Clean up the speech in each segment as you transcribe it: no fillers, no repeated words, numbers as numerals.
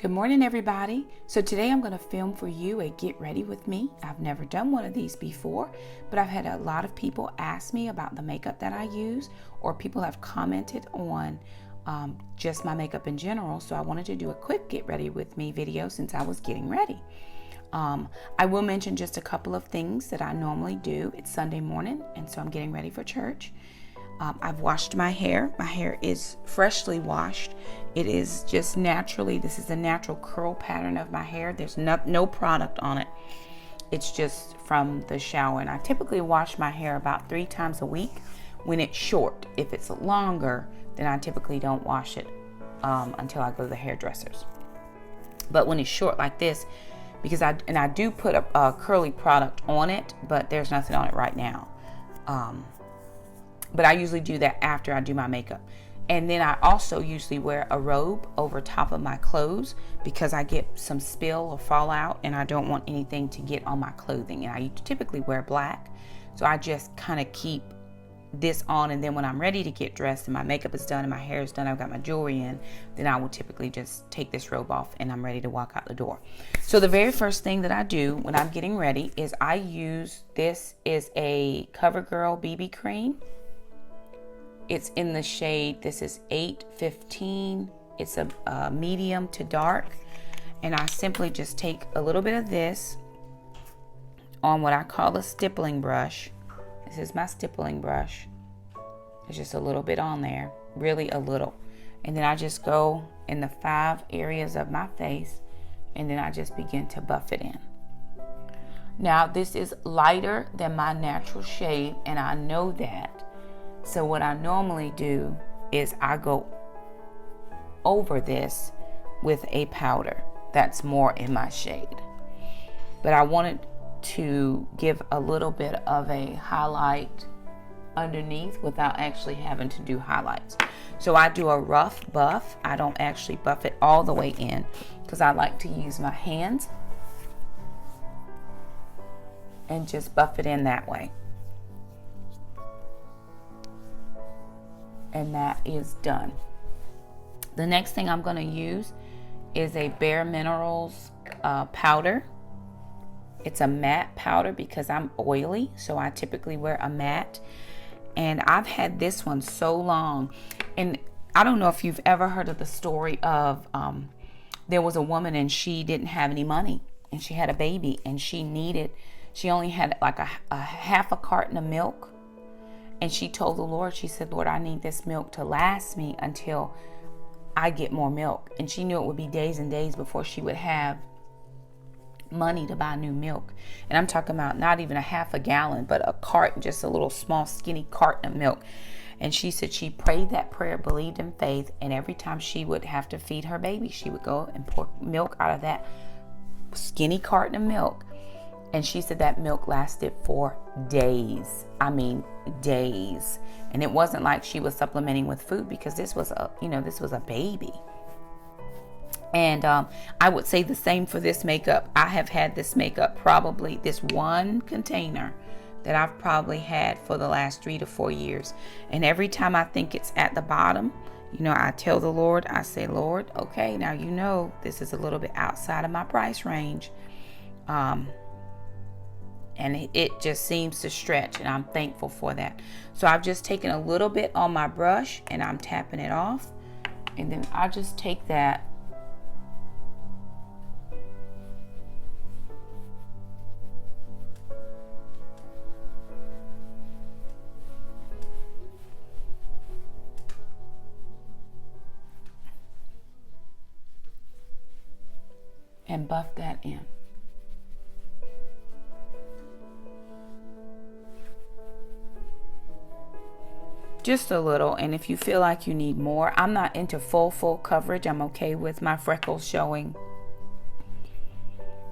Good morning, everybody. So today I'm going to film for you a get ready with me. I've never done one of these before, but I've had a lot of people ask me about the makeup that I use, or people have commented on just my makeup in general. So I wanted to do a quick get ready with me video since I was getting ready. I will mention just a couple of things that I normally do. It's Sunday morning, and so I'm getting ready for church. I've washed my hair. My hair is freshly washed. It is just naturally, this is a natural curl pattern of my hair. There's no product on it. It's just from the shower. And I typically wash my hair about 3 times a week when it's short. If it's longer, then I typically don't wash it until I go to the hairdressers. But when it's short like this, because I do put a curly product on it, but there's nothing on it right now. But I usually do that after I do my makeup. And then I also usually wear a robe over top of my clothes because I get some spill or fallout and I don't want anything to get on my clothing. And I typically wear black. So I just kind of keep this on, and then when I'm ready to get dressed and my makeup is done and my hair is done, I've got my jewelry in, then I will typically just take this robe off and I'm ready to walk out the door. So the very first thing that I do when I'm getting ready is I use, this is a CoverGirl BB Cream. It's in the shade, this is 815. It's a medium to dark. And I simply just take a little bit of this on what I call a stippling brush. This is my stippling brush. There's just a little bit on there, really a little. And then I just go in the 5 areas of my face, and then I just begin to buff it in. Now, this is lighter than my natural shade, and I know that. So what I normally do is I go over this with a powder that's more in my shade. But I wanted to give a little bit of a highlight underneath without actually having to do highlights. So I do a rough buff. I don't actually buff it all the way in because I like to use my hands and just buff it in that way. And that is done. The next thing I'm going to use is a Bare Minerals powder. It's a matte powder because I'm oily, so I typically wear a matte. And I've had this one so long. And I don't know if you've ever heard of the story of there was a woman and she didn't have any money and she had a baby and she only had like a half a carton of milk. And she told the Lord, she said, Lord, I need this milk to last me until I get more milk. And she knew it would be days and days before she would have money to buy new milk. And I'm talking about not even a half a gallon, but a carton, just a little small skinny carton of milk. And she said she prayed that prayer, believed in faith, and every time she would have to feed her baby, she would go and pour milk out of that skinny carton of milk. And she said that milk lasted for days. I mean, days. And it wasn't like she was supplementing with food because this was a baby. And I would say the same for this makeup. I have had this makeup, probably this one container that I've probably had for the last 3 to 4 years. And every time I think it's at the bottom, I tell the Lord, I say, Lord, okay, now this is a little bit outside of my price range. And it just seems to stretch, and I'm thankful for that. So I've just taken a little bit on my brush and I'm tapping it off. And then I just take that and buff that in. Just a little, and if you feel like you need more, I'm not into full coverage. I'm okay with my freckles showing.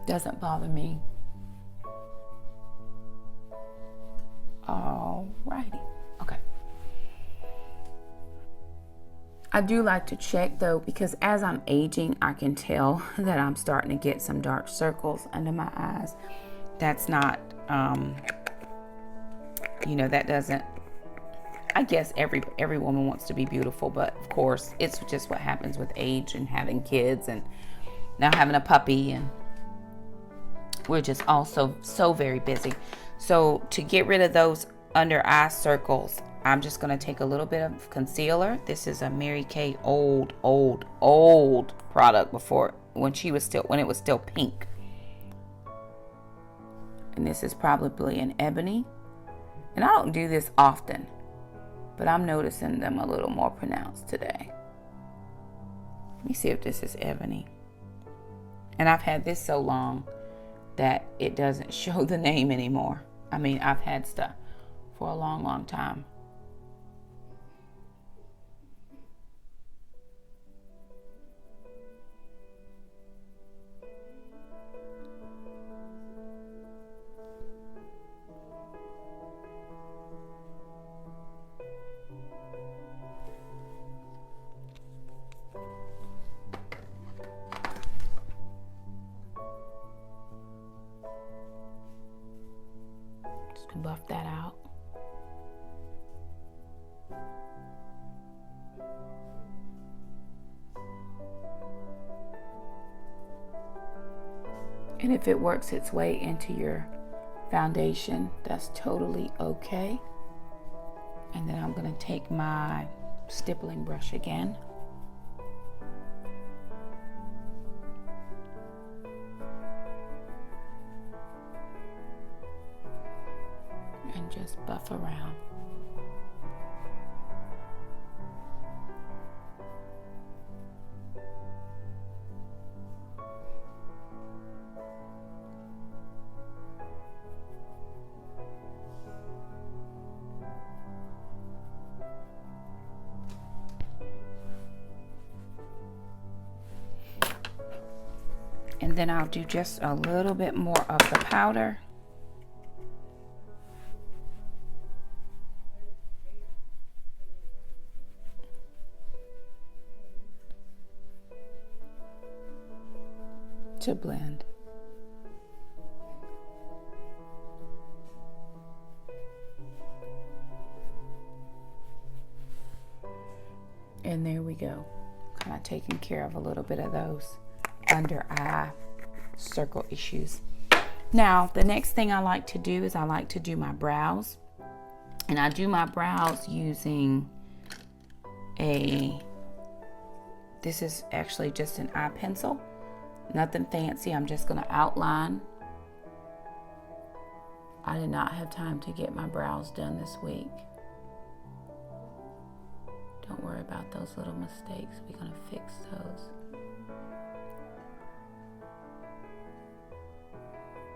Doesn't bother me. Alrighty. Okay. I do like to check though, because as I'm aging, I can tell that I'm starting to get some dark circles under my eyes. That's not, that doesn't, I guess every woman wants to be beautiful, but of course it's just what happens with age and having kids and now having a puppy, and we're just also so very busy. So to get rid of those under eye circles, I'm just going to take a little bit of concealer. This is a Mary Kay old product before, when it was still pink. And this is probably an ebony. And I don't do this often, but I'm noticing them a little more pronounced today. Let me see if this is ebony. And I've had this so long that it doesn't show the name anymore. I mean, I've had stuff for a long time. Buff that out. And if it works its way into your foundation, that's totally okay. And then I'm going to take my stippling brush again. And just buff around. And then I'll do just a little bit more of the powder. To blend. And there we go. Kind of taking care of a little bit of those under eye circle issues. Now, the next thing I like to do is I like to do my brows. And I do my brows using this is actually just an eye pencil. Nothing fancy. I'm just going to outline. I did not have time to get my brows done this week. Don't worry about those little mistakes. We're going to fix those.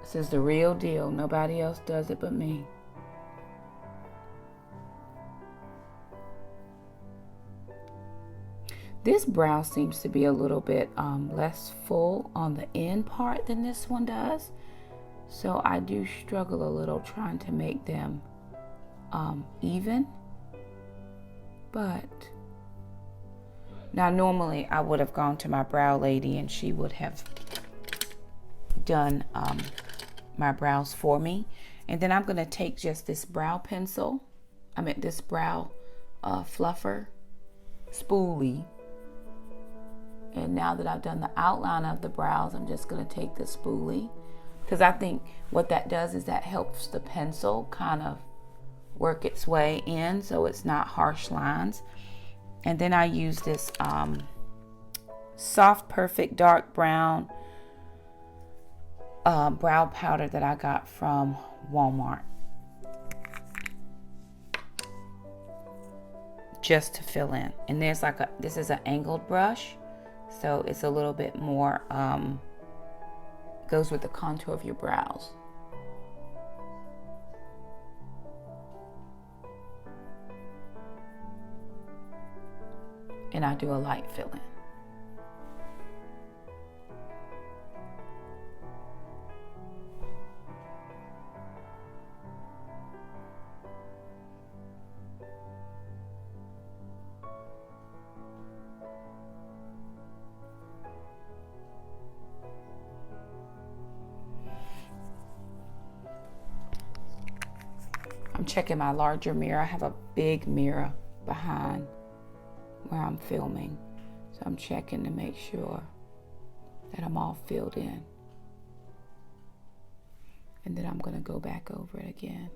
This is the real deal. Nobody else does it but me. This brow seems to be a little bit less full on the end part than this one does. So I do struggle a little trying to make them even. But now normally I would have gone to my brow lady and she would have done my brows for me. And then I'm going to take just this brow pencil. This brow fluffer spoolie. And now that I've done the outline of the brows, I'm just going to take the spoolie. Because I think what that does is that helps the pencil kind of work its way in so it's not harsh lines. And then I use this Soft Perfect Dark Brown brow powder that I got from Walmart. Just to fill in. And there's this is an angled brush. So it's a little bit more, goes with the contour of your brows. And I do a light fill in. I'm checking my larger mirror. I have a big mirror behind where I'm filming. So I'm checking to make sure that I'm all filled in. And then I'm going to go back over it again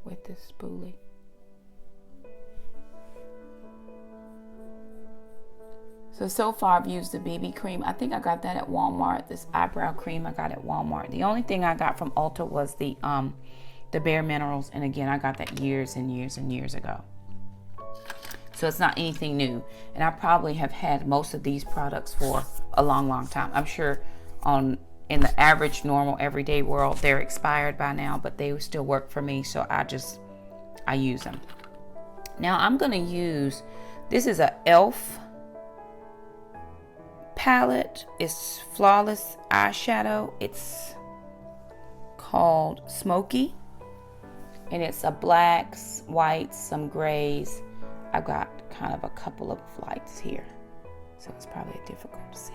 with this spoolie. So far I've used the BB cream. I think I got that at Walmart. This eyebrow cream I got at Walmart. The only thing I got from Ulta was the Bare Minerals. And again, I got that years and years and years ago. So it's not anything new. And I probably have had most of these products for a long, long time. I'm sure in the average, normal, everyday world, they're expired by now, but they still work for me. So I use them. Now I'm going to use, this is a e.l.f. palette. It's Flawless Eyeshadow. It's called Smoky. And it's a blacks, whites, some grays. I've got kind of a couple of lights here, so it's probably difficult to see.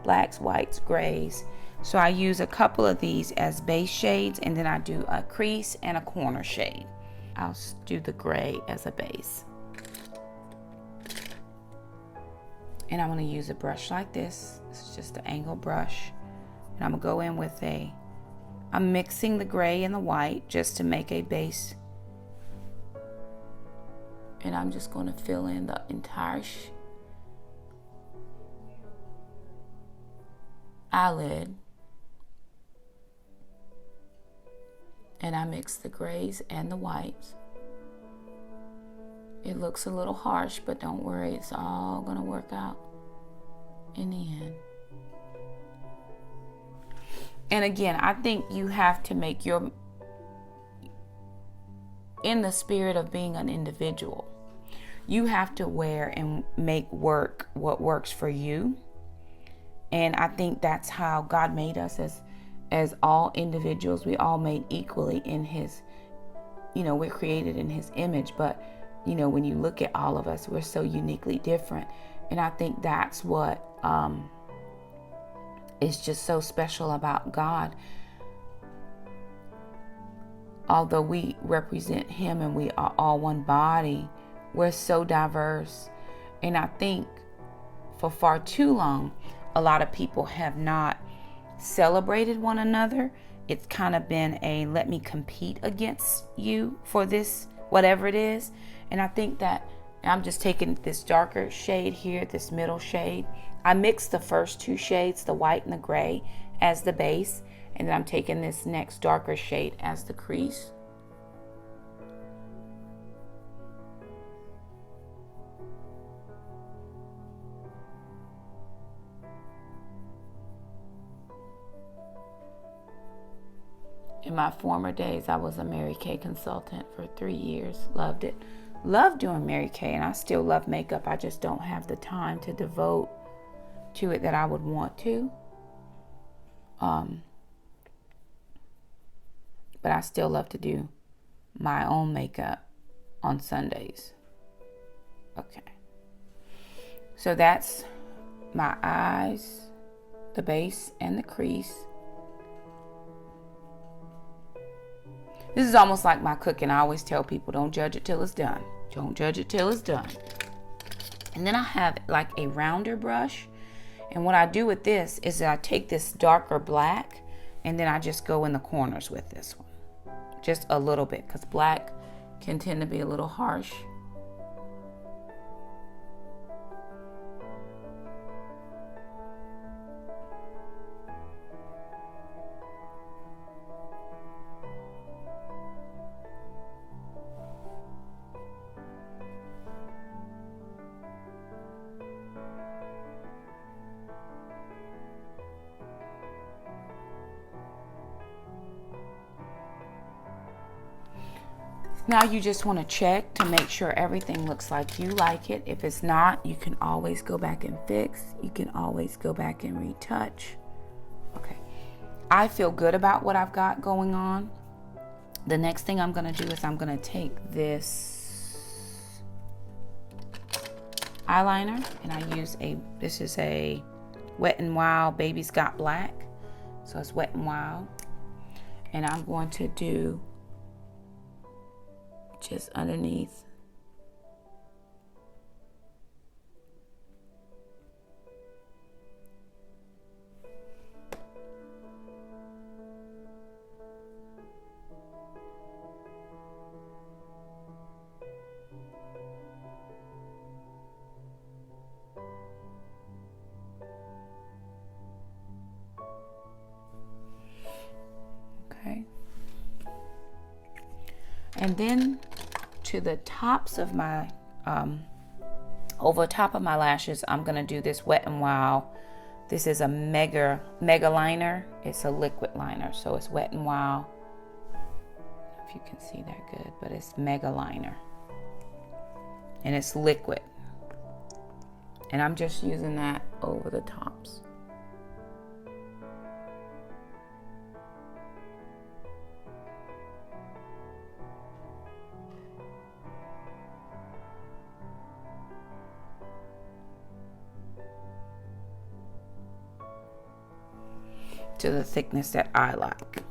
Blacks, whites, grays. So I use a couple of these as base shades, and then I do a crease and a corner shade. I'll do the gray as a base. And I'm going to use a brush like this. This is just an angle brush. And I'm going to go in with I'm mixing the gray and the white just to make a base. And I'm just going to fill in the entire eyelid. And I mix the grays and the whites. It looks a little harsh, but don't worry, it's all going to work out in the end. And again, I think you have to make in the spirit of being an individual, you have to wear and make work what works for you. And I think that's how God made us as all individuals. We all made equally in his, we're created in his image, but when you look at all of us, we're so uniquely different. And I think that's what is just so special about God. Although we represent him and we are all one body, we're so diverse. And I think for far too long, a lot of people have not celebrated one another. It's kind of been let me compete against you for this, whatever it is. And I think that I'm just taking this darker shade here, this middle shade. I mixed the first two shades, the white and the gray, as the base. And then I'm taking this next darker shade as the crease. In my former days, I was a Mary Kay consultant for 3 years. Loved it. Loved doing Mary Kay, and I still love makeup. I just don't have the time to devote to it that I would want to. But I still love to do my own makeup on Sundays. Okay. So that's my eyes, the base, and the crease. This is almost like my cooking. I always tell people, don't judge it till it's done. Don't judge it till it's done. And then I have like a rounder brush. And what I do with this is that I take this darker black and then I just go in the corners with this one. Just a little bit, because black can tend to be a little harsh. Now you just want to check to make sure everything looks like you like it. If it's not, you can always go back and fix. You can always go back and retouch. Okay. I feel good about what I've got going on. The next thing I'm going to do is I'm going to take this eyeliner and I use this is a Wet n Wild Baby's Got Black. So it's Wet n Wild. And I'm going to do just underneath. And then to the tops of my, over top of my lashes, I'm gonna do this Wet n Wild. This is a mega liner. It's a liquid liner, so it's Wet n Wild. I don't know if you can see that good, but it's mega liner. And it's liquid. And I'm just using that over the tops. To the thickness that I like.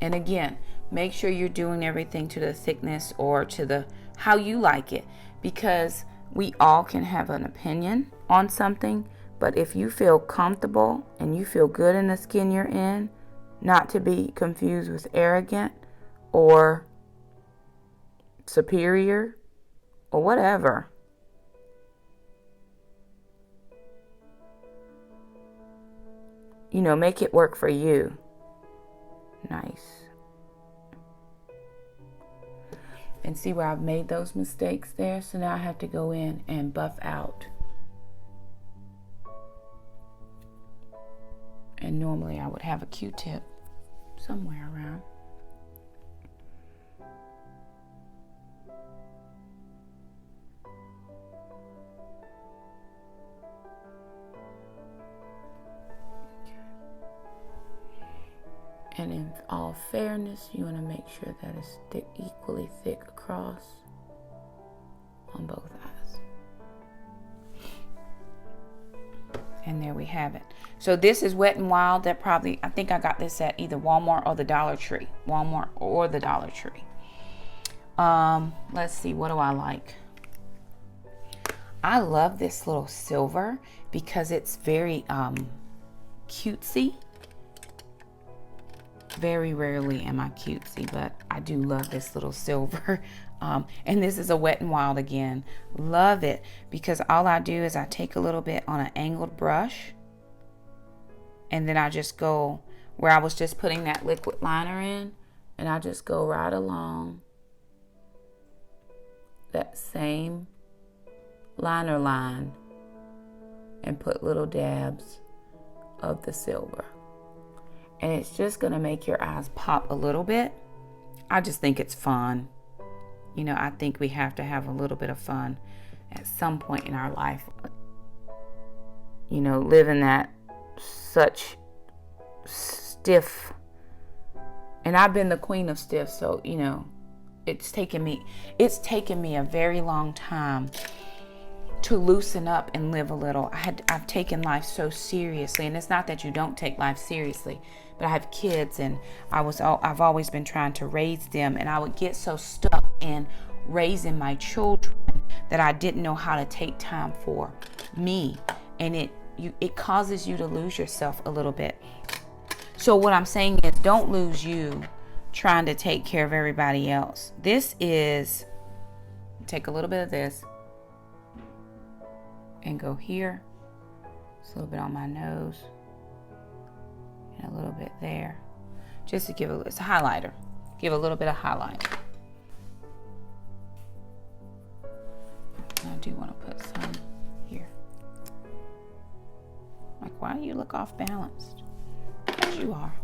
And again, make sure you're doing everything to the thickness or to the how you like it, because we all can have an opinion on something, but if you feel comfortable and you feel good in the skin you're in, not to be confused with arrogant or superior or whatever. You know, make it work for you. Nice. And see where I've made those mistakes there? So now I have to go in and buff out. And normally I would have a Q-tip somewhere around. And in all fairness, you want to make sure that it's equally thick across on both eyes. And there we have it. So this is Wet n Wild. That probably, I think I got this at either Walmart or the Dollar Tree. Walmart or the Dollar Tree. Let's see, what do I like? I love this little silver because it's very cutesy. Very rarely am I cutesy, but I do love this little silver. And this is a Wet n Wild again. Love it because all I do is I take a little bit on an angled brush, and then I just go where I was just putting that liquid liner in, and I just go right along that same liner line and put little dabs of the silver. And it's just gonna make your eyes pop a little bit. I just think it's fun. You know, I think we have to have a little bit of fun at some point in our life. You know, living that such stiff, and I've been the queen of stiff, so you know, it's taken me a very long time to loosen up and live a little. I've taken life so seriously, and it's not that you don't take life seriously, but I have kids, and I've always been trying to raise them, and I would get so stuck in raising my children that I didn't know how to take time for me, and it causes you to lose yourself a little bit. So what I'm saying is, don't lose you trying to take care of everybody else. This is, take a little bit of this and go here. Just a little bit on my nose and a little bit there, just to give it's a highlighter. Give a little bit of highlight. I do want to put some here. Like, why do you look off balanced? Because you are.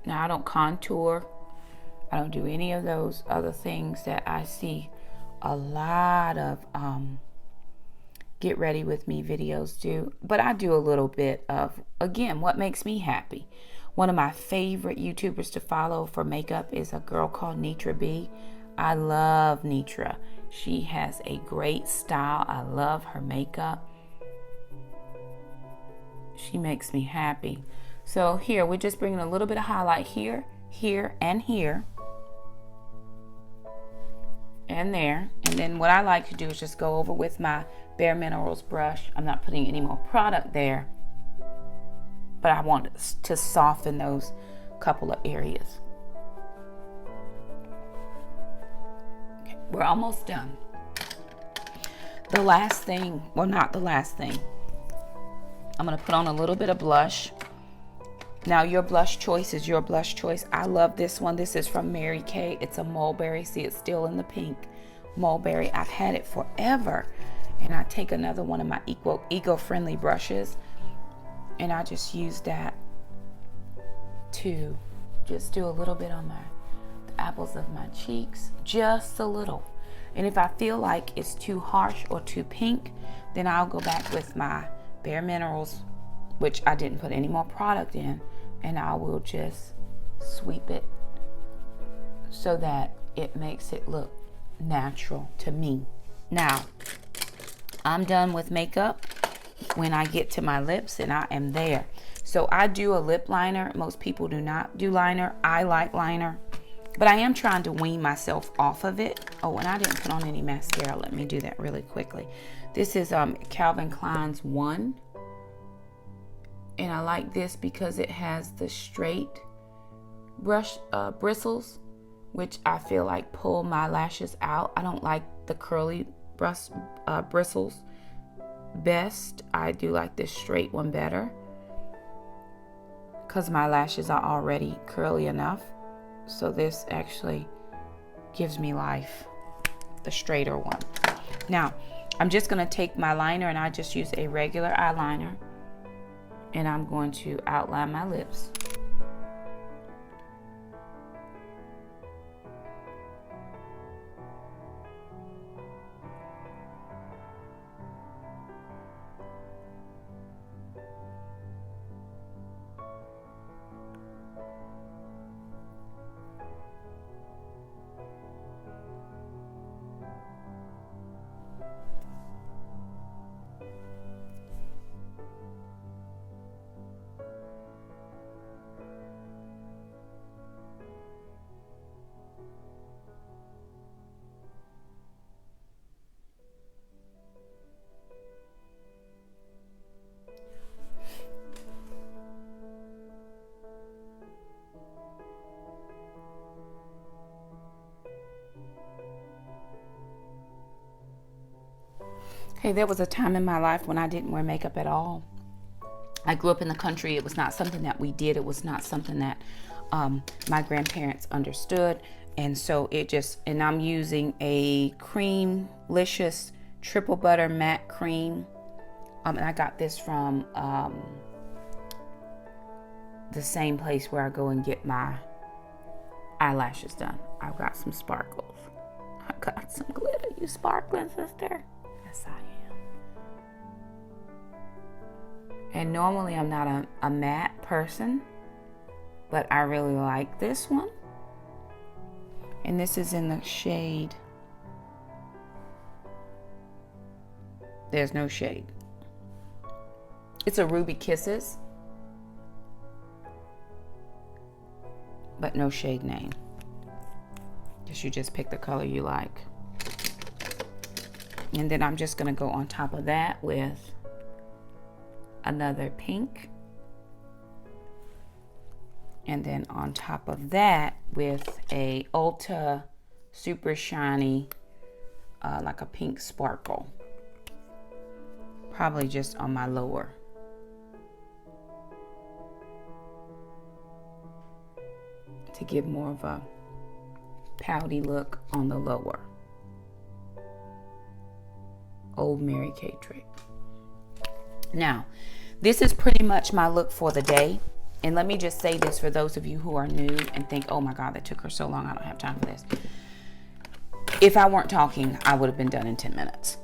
Now, I don't contour. I don't do any of those other things that I see a lot of get ready with me videos do. But I do a little bit of, again, what makes me happy. One of my favorite YouTubers to follow for makeup is a girl called Nitra B. I love Nitra. She has a great style. I love her makeup. She makes me happy. So here, we're just bringing a little bit of highlight here, here, and here. And there. And then what I like to do is just go over with my Bare Minerals brush. I'm not putting any more product there, but I want to soften those couple of areas. Okay, we're almost done. The last thing, well, not the last thing, I'm going to put on a little bit of blush. Now, your blush choice is your blush choice. I love this one. This is from Mary Kay. It's a mulberry. See, it's still in the pink mulberry. I've had it forever. And I take another one of my eco-friendly brushes, and I just use that to just do a little bit on the apples of my cheeks, just a little. And if I feel like it's too harsh or too pink, then I'll go back with my Bare Minerals, which I didn't put any more product in, and I will just sweep it so that it makes it look natural to me. Now, I'm done with makeup when I get to my lips, and I am there. So I do a lip liner. Most people do not do liner. I like liner, but I am trying to wean myself off of it. Oh, and I didn't put on any mascara. Let me do that really quickly. This is Calvin Klein's One. And I like this because it has the straight brush bristles, which I feel like pull my lashes out. I don't like the curly bristles best. I do like this straight one better because my lashes are already curly enough. So this actually gives me life, the straighter one. Now, I'm just going to take my liner, and I just use a regular eyeliner, and I'm going to outline my lips. Hey, there was a time in my life when I didn't wear makeup at all. I grew up in the country. It was not something that we did. It was not something that my grandparents understood. And so and I'm using a Creamlicious Triple Butter Matte Cream. And I got this from the same place where I go and get my eyelashes done. I've got some sparkles. I got some glitter. You sparkling, sister? Yes, I am. And normally I'm not a matte person, but I really like this one. And this is in the shade. There's no shade. It's a Ruby Kisses, but no shade name. Guess you just pick the color you like. And then I'm just gonna go on top of that with another pink. And then on top of that with a Ulta super shiny, like a pink sparkle. Probably just on my lower. To give more of a pouty look on the lower. Old Mary Kay trick. Now, this is pretty much my look for the day. And let me just say this for those of you who are new and think, oh my God, that took her so long. I don't have time for this. If I weren't talking, I would have been done in 10 minutes.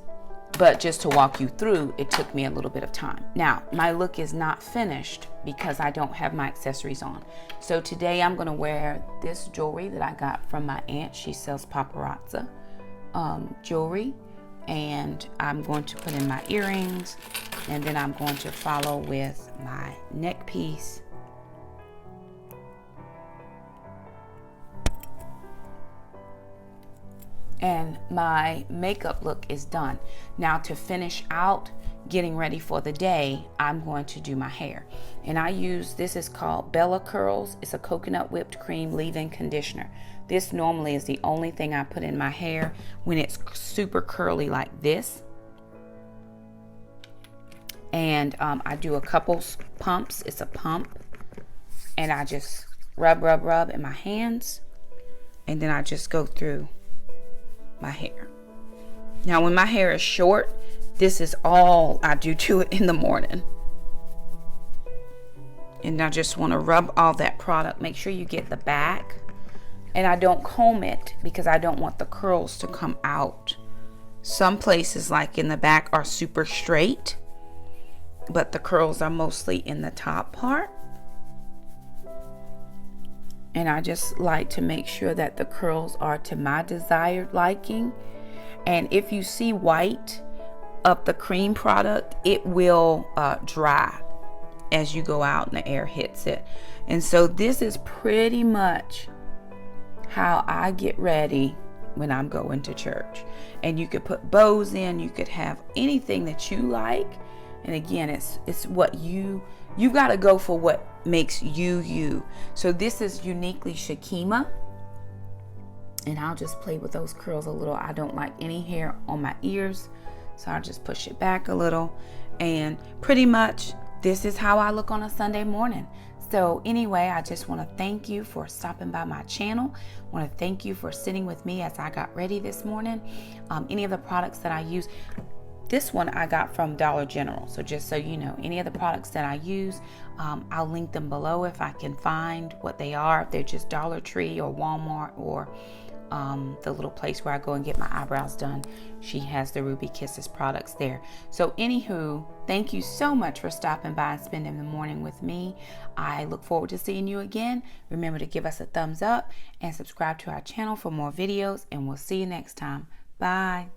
But just to walk you through, it took me a little bit of time. Now, my look is not finished because I don't have my accessories on. So today I'm going to wear this jewelry that I got from my aunt. She sells paparazzi jewelry. And I'm going to put in my earrings, and then I'm going to follow with my neck piece. And my makeup look is done. Now to finish out getting ready for the day, I'm going to do my hair. And I use, this is called Bella Curls. It's a coconut whipped cream leave-in conditioner. This normally is the only thing I put in my hair when it's super curly like this. And I do a couple pumps. It's a pump. And I just rub in my hands. And then I just go through my hair. Now, when my hair is short, this is all I do to it in the morning. And I just want to rub all that product. Make sure you get the back. And I don't comb it because I don't want the curls to come out. Some places, like in the back, are super straight, but the curls are mostly in the top part. And I just like to make sure that the curls are to my desired liking. And if you see white of the cream product, it will dry as you go out and the air hits it. And so this is pretty much how I get ready when I'm going to church. And you could put bows in, you could have anything that you like. And again, it's what you got to go for what makes you you. So this is uniquely Shakema. And I'll just play with those curls a little. I don't like any hair on my ears, so I'll just push it back a little. And pretty much this is how I look on a Sunday morning. So anyway, I just want to thank you for stopping by my channel. I want to thank you for sitting with me as I got ready this morning. Any of the products that I use, this one I got from Dollar General. So just so you know, any of the products that I use, I'll link them below if I can find what they are. If they're just Dollar Tree or Walmart or the little place where I go and get my eyebrows done, she has the Ruby Kisses products there. So anywho, thank you so much for stopping by and spending the morning with me. I look forward to seeing you again. Remember to give us a thumbs up and subscribe to our channel for more videos, and we'll see you next time. Bye.